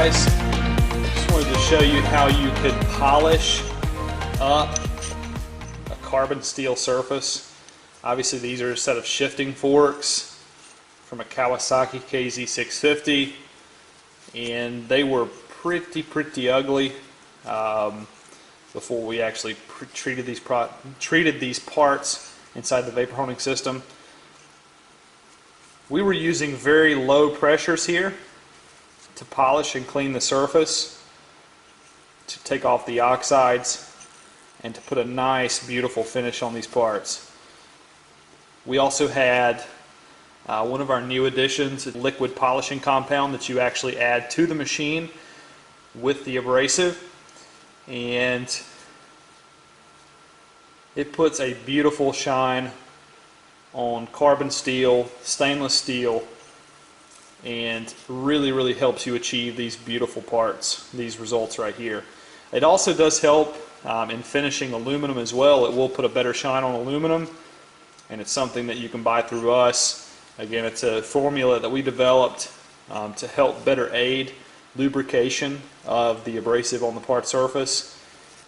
guys, just wanted to show you how you could polish up a carbon steel surface. Obviously these are a set of shifting forks from a Kawasaki KZ650, and they were pretty ugly before we actually treated these parts inside the vapor honing system. We were using very low pressures here to polish and clean the surface, to take off the oxides, and to put a nice, beautiful finish on these parts. We also had one of our new additions, a liquid polishing compound that you actually add to the machine with the abrasive, and it puts a beautiful shine on carbon steel, stainless steel, and really helps you achieve these beautiful parts, these results right here. It also does help in finishing aluminum as well. It will put a better shine on aluminum, and it's something that you can buy through us. Again, it's a formula that we developed to help better aid lubrication of the abrasive on the part surface,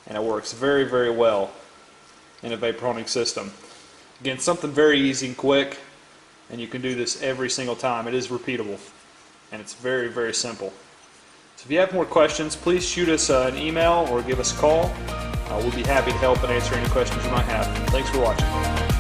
and it works very well in a vapor honing system. Again, something very easy and quick, and you can do this every single time. It is repeatable, and it's very simple. So if you have more questions, please shoot us an email or give us a call. We'll be happy to help and answer any questions you might have. Thanks for watching.